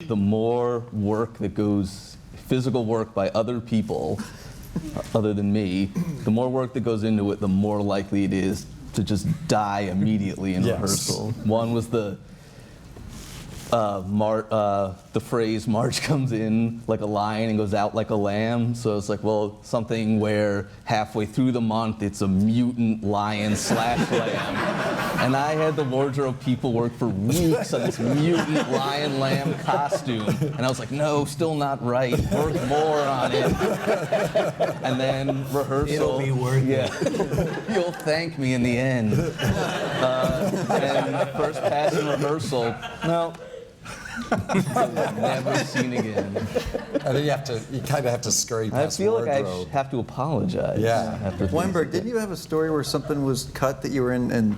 the more work that goes, physical work by other people, other than me, the more work that goes into it, the more likely it is to just die immediately in rehearsal. One was the phrase "March comes in like a lion and goes out like a lamb." So it's like, well, something where halfway through the month it's a mutant lion / lamb. And I had the wardrobe people work for weeks on this mutant lion lamb costume. And I was like, no, still not right. Work more on it. And then rehearsal. It'll be worth it. You'll thank me in the end. And first pass in rehearsal, no. Never seen again. And then you kind of have to scurry past wardrobe. I feel like I have to apologize. Yeah. Weinberg, didn't you have a story where something was cut that you were in and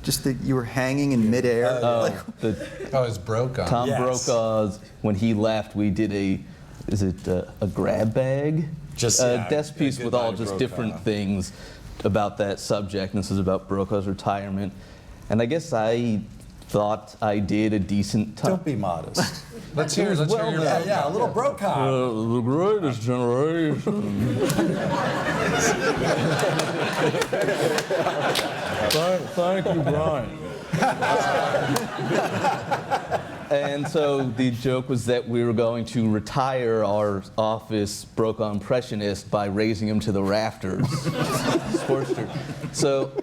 just that you were hanging in midair? It's Brokaw. Tom Brokaw's, when he left, we did a grab bag? Desk piece with all just different things about that subject. And this is about Brokaw's retirement. And I guess I thought I did a decent time. Don't be modest. Let's hear your a little Brokaw. The greatest generation. Thank you, Brian. And so the joke was that we were going to retire our office Brokaw impressionist by raising him to the rafters. Sportster. So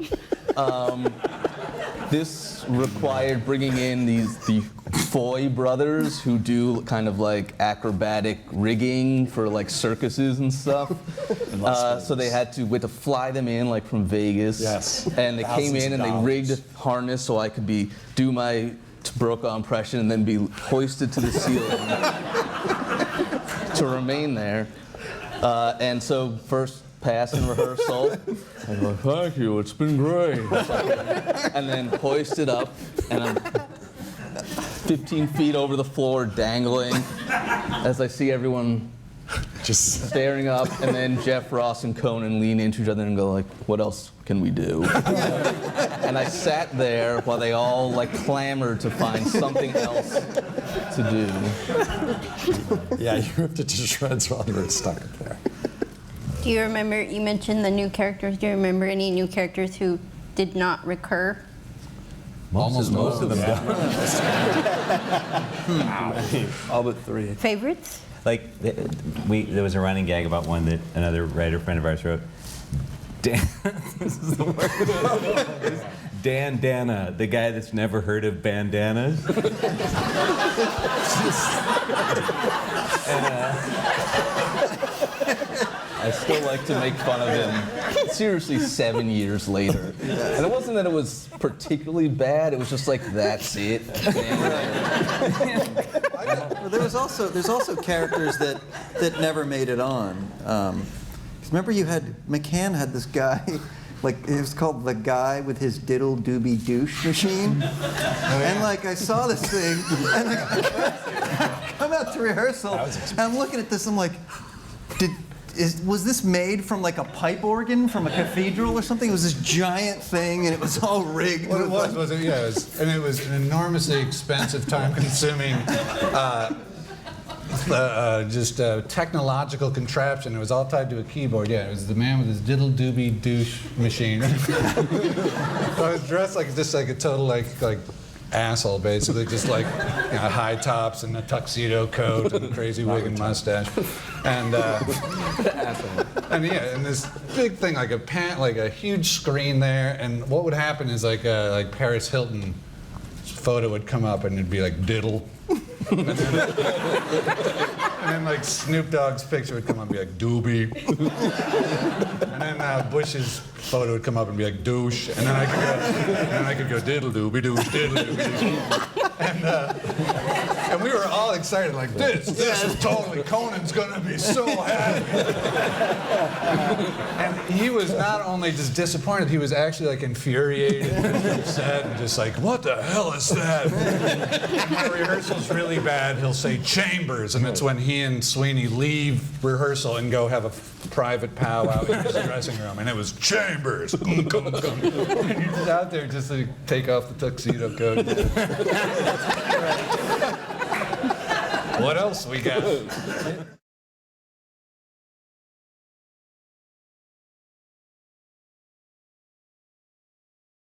this required bringing in the Foy brothers who do kind of like acrobatic rigging for like circuses and stuff. So we had to fly them in like from Vegas. Yes. And they came in and they rigged a harness so I could do my Brokaw impression and then be hoisted to the ceiling to remain there. And so first pass in rehearsal, I go, thank you, it's been great. And then hoisted up, and I'm 15 feet over the floor, dangling, as I see everyone just staring up, and then Jeff Ross and Conan lean into each other and go like, what else can we do? And I sat there while they all like clamored to find something else to do. Yeah, you ripped it to shreds while you were stuck up there. Do you remember, you mentioned the new characters, do you remember any new characters who did not recur? Almost most of them. All but 3. Favorites? Like, there was a running gag about one that another writer friend of ours wrote. This is the word. Dan Dana, the guy that's never heard of bandanas. I still like to make fun of him, seriously, 7 years later. And it wasn't that it was particularly bad, it was just like, that's it. There's also characters that never made it on. 'Cause remember McCann had this guy, like it was called the guy with his diddle doobie douche machine. And like I saw this thing, and like, I come out to rehearsal, and I'm looking at this, I'm like, was this made from like a pipe organ from a cathedral or something? It was this giant thing, and it was all rigged. What it was an enormously expensive, time-consuming, just technological contraption. It was all tied to a keyboard. Yeah, it was the man with his diddle doobie douche machine. So I was dressed like just like a total like asshole, basically, just like high tops and a tuxedo coat and a crazy wig and mustache, and this big thing like a huge screen there, and what would happen is like Paris Hilton's photo would come up and it'd be like diddle. And then like Snoop Dogg's picture would come up and be like doobie. And then Bush's photo would come up and be like douche. And then I could go diddle doobie douche, diddle doobie douche. And we were all excited, like this is totally, Conan's gonna be so happy. And he was not only just disappointed, he was actually like infuriated and upset and just like, what the hell is that? And my rehearsal's really bad, he'll say Chambers, and it's when he and Sweeney leave rehearsal and go have a private powwow in his dressing room, and it was Chambers. And he's out there just to take off the tuxedo coat. What else we got?